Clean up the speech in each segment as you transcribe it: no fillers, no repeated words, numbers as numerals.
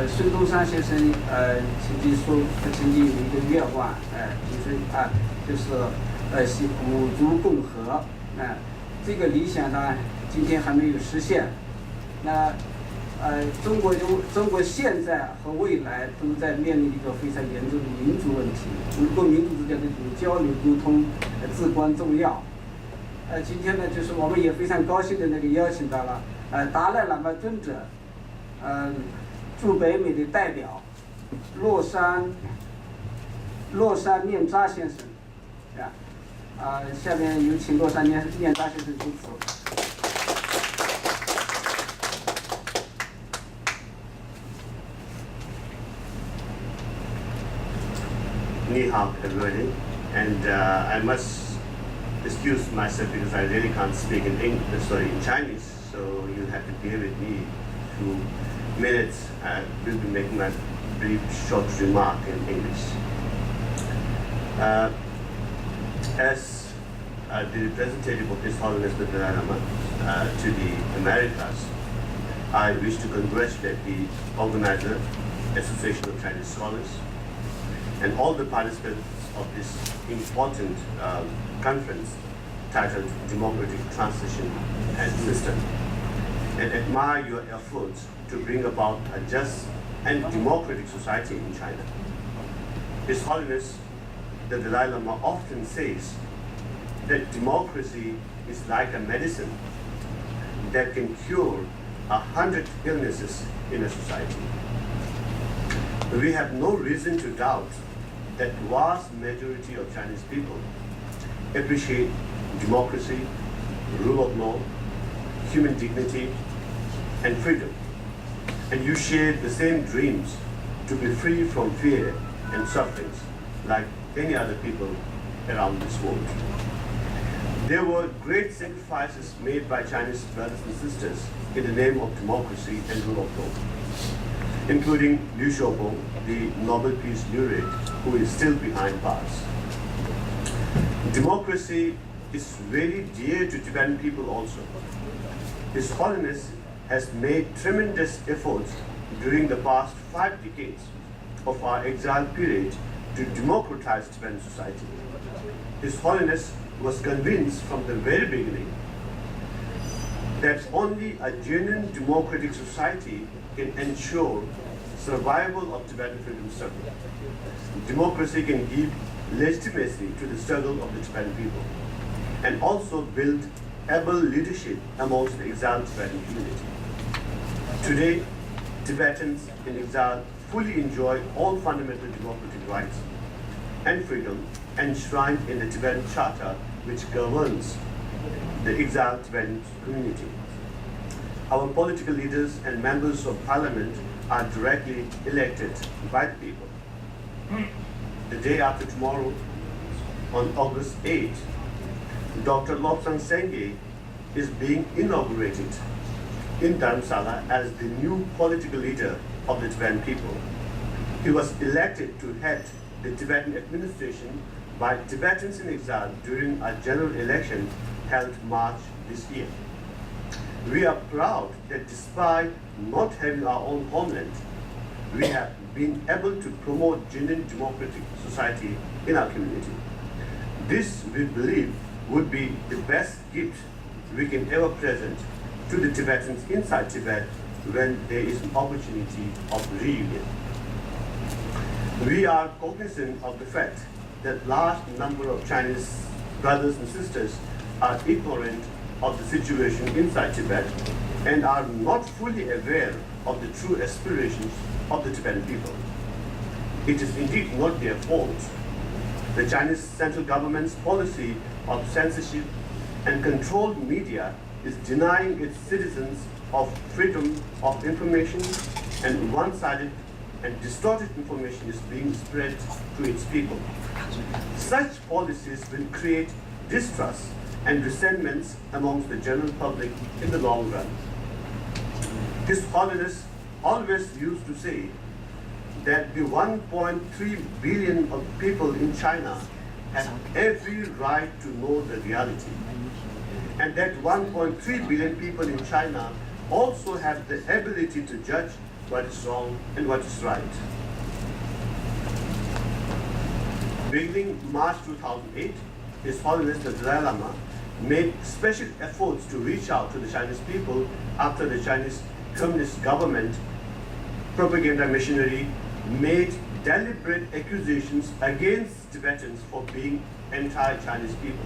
孙中山先生曾经有一个愿望，就是五族共和，这个理想呢，今天还没有实现。那中国现在和未来都在面临一个非常严重的民族问题，中国民族之间的这种交流沟通至关重要。今天呢，就是我们也非常高兴的邀请到了达赖喇嘛尊者，驻北美的代表罗桑念扎先生，下面有请罗桑念扎先生主持。Ni hao, everybody, and I must excuse myself because I really can't speak in Chinese, so you'll have to bear with me a few minutes. I will be making my brief short remark in English. As the representative of His Holiness the Dalai Lama to the Americas, I wish to congratulate the organizer, Association of Chinese Scholars, and all the participants of this important conference titled Democratic Transition and System, and admire your efforts to bring about a just and democratic society in China. His Holiness the Dalai Lama often says that democracy is like a medicine that can cure 100 illnesses in a society. We have no reason to doubt that vast majority of Chinese people appreciate democracy, rule of law, human dignity, and freedom. And you share the same dreams to be free from fear and sufferings like any other people around this world. There were great sacrifices made by Chinese brothers and sisters in the name of democracy and rule of law, including Liu Xiaobo, the Nobel Peace Laureate, who is still behind bars. Democracy is very dear to Tibetan people also. His Holiness has made tremendous efforts during the past 5 decades of our exile period to democratize Tibetan society. His Holiness was convinced from the very beginning that only a genuine democratic society can ensure survival of Tibetan freedom struggle. Democracy can give legitimacy to the struggle of the Tibetan people and also build able leadership amongst the exiled Tibetan community. Today, Tibetans in exile fully enjoy all fundamental democratic rights and freedom enshrined in the Tibetan Charter, which governs the exiled Tibetan community. Our political leaders and members of parliament are directly elected by the people. The day after tomorrow, on August 8, Dr. Lobsang Sengye is being inaugurated in Dharamsala as the new political leader of the Tibetan people. He was elected to head the Tibetan administration by Tibetans in exile during a general election held March this year. We are proud that despite not having our own homeland, we have been able to promote genuine democratic society in our community. This, we believe, would be the best gift we can ever present to the Tibetans inside Tibet when there is an opportunity of reunion. We are cognizant of the fact that large number of Chinese brothers and sisters are ignorant of the situation inside Tibet and are not fully aware of the true aspirations of the Tibetan people. It is indeed not their fault. The Chinese central government's policy of censorship and controlled media is denying its citizens of freedom of information, and one-sided and distorted information is being spread to its people. Such policies will create distrust and resentments amongst the general public in the long run. His Holiness always used to say that the 1.3 billion of people in China have every right to know the reality, and that 1.3 billion people in China also have the ability to judge what is wrong and what is right. Beginning March 2008, His Holiness the Dalai Lama made special efforts to reach out to the Chinese people after the Chinese Communist government propaganda machinery made deliberate accusations against Tibetans for being anti-Chinese people.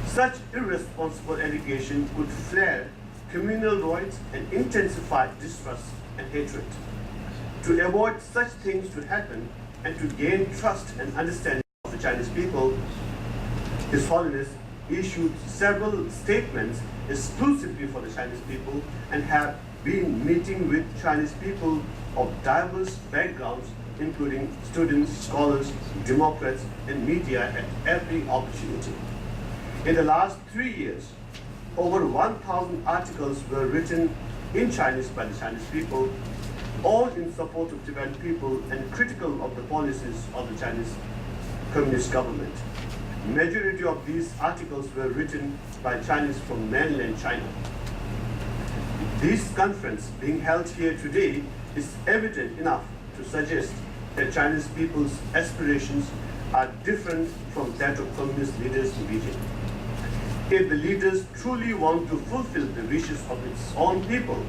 Such irresponsible allegations could flare communal riots and intensify distrust and hatred. To avoid such things to happen and to gain trust and understanding of the Chinese people, His Holiness issued several statements exclusively for the Chinese people and have been meeting with Chinese people of diverse backgrounds, including students, scholars, democrats, and media at every opportunity. In the last 3 years, over 1,000 articles were written in Chinese by the Chinese people, all in support of Tibetan people and critical of the policies of the Chinese Communist government. Majority of these articles were written by Chinese from mainland China. This conference being held here today is evident enough to suggest that Chinese people's aspirations are different from that of communist leaders in Beijing. If the leaders truly want to fulfill the wishes of its own people,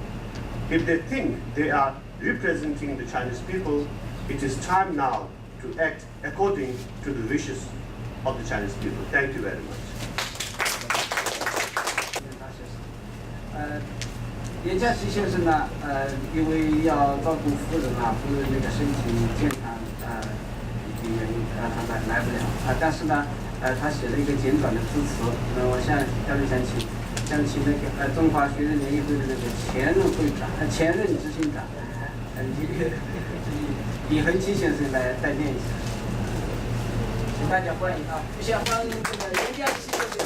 if they think they are representing the Chinese people, it is time now to act according to the wishes of the Chinese people. Thank you very much. 严家祺先生呢，因为要照顾夫人啊，夫人那个身体健康一定原因，他来不了但是呢，他写了一个简短的致辞。那我想请那个中华学生联谊会的那个前任会长、前任执行长，李恒青先生来代念一下，请大家欢迎啊！先欢迎这个严家祺先生。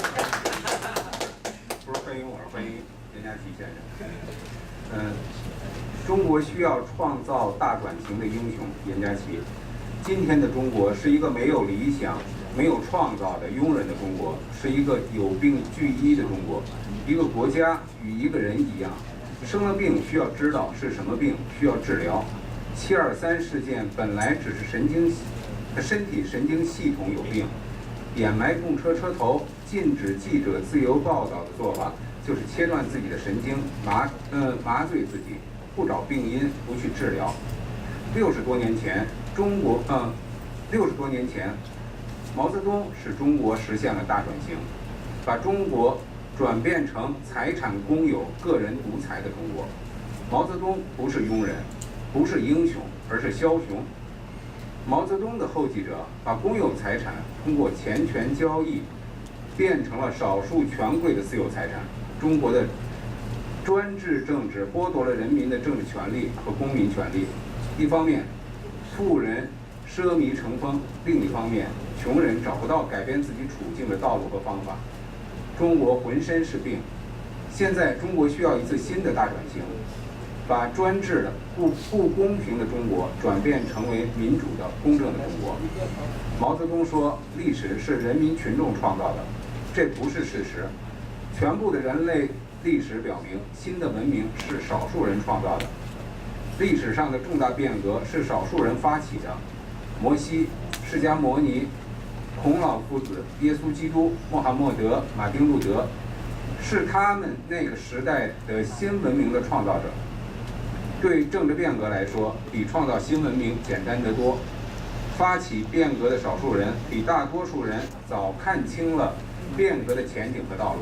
不是欢迎我，欢迎严家祺先生。中国需要创造大转型的英雄严家祺。今天的中国是一个没有理想、没有创造的庸人的中国，是一个有病拒医的中国。一个国家与一个人一样，生了病需要知道是什么病，需要治疗。723事件本来只是身体神经系统有病，掩埋公车车头、禁止记者自由报道的做法，就是切断自己的神经，麻醉自己，不找病因，不去治疗。60多年前，毛泽东使中国实现了大转型，把中国转变成财产公有、个人独裁的中国。毛泽东不是庸人，不是英雄，而是枭雄。毛泽东的后继者把公有财产通过钱权交易变成了少数权贵的私有财产。中国的专制政治剥夺了人民的政治权利和公民权利，一方面富人奢靡成风，另一方面穷人找不到改变自己处境的道路和方法。中国浑身是病，现在中国需要一次新的大转型，把专制的不公平的中国转变成为民主的公正的中国。毛泽东说，历史是人民群众创造的，这不是事实。全部的人类历史表明，新的文明是少数人创造的。历史上的重大变革是少数人发起的。摩西、释迦牟尼、孔老夫子、耶稣基督、穆罕默德、马丁路德，是他们那个时代的新文明的创造者。对政治变革来说，比创造新文明简单得多。发起变革的少数人比大多数人早看清了变革的前景和道路，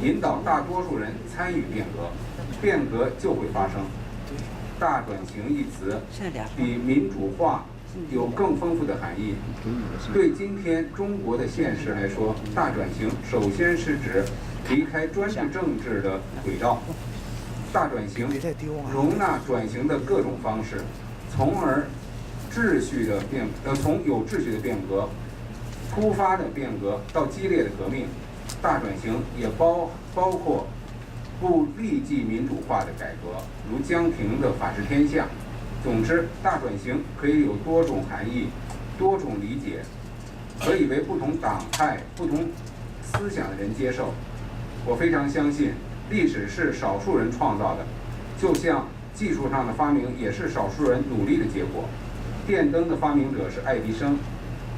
引导大多数人参与变革，变革就会发生。大转型一词比民主化有更丰富的含义。对今天中国的现实来说，大转型首先是指离开专制政治的轨道。大转型容纳转型的各种方式，从有秩序的变革、突发的变革到激烈的革命。大转型也包括不立即民主化的改革，如江平的法治天下。总之，大转型可以有多种含义、多种理解，可以为不同党派、不同思想的人接受。我非常相信，历史是少数人创造的，就像技术上的发明也是少数人努力的结果。电灯的发明者是爱迪生，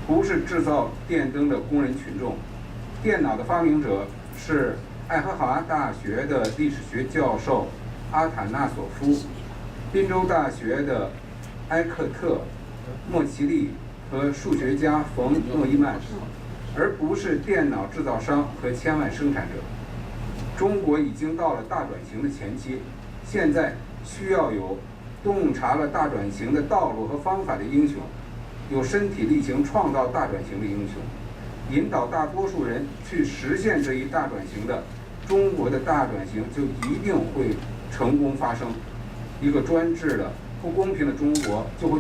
不是制造电灯的工人群众。电脑的发明者是爱荷华大学的历史学教授阿坦纳索夫，宾州大学的埃克特、莫奇利和数学家冯诺依曼，而不是电脑制造商和千万生产者。中国已经到了大转型的前期，现在需要有洞察了大转型的道路和方法的英雄，有身体力行创造大转型的英雄，引导大多数人去实现这一大转型的，中国的大转型就一定会成功发生。一个专制的、不公平的中国就会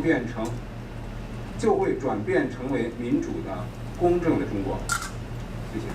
转变成为民主的、公正的中国。谢谢。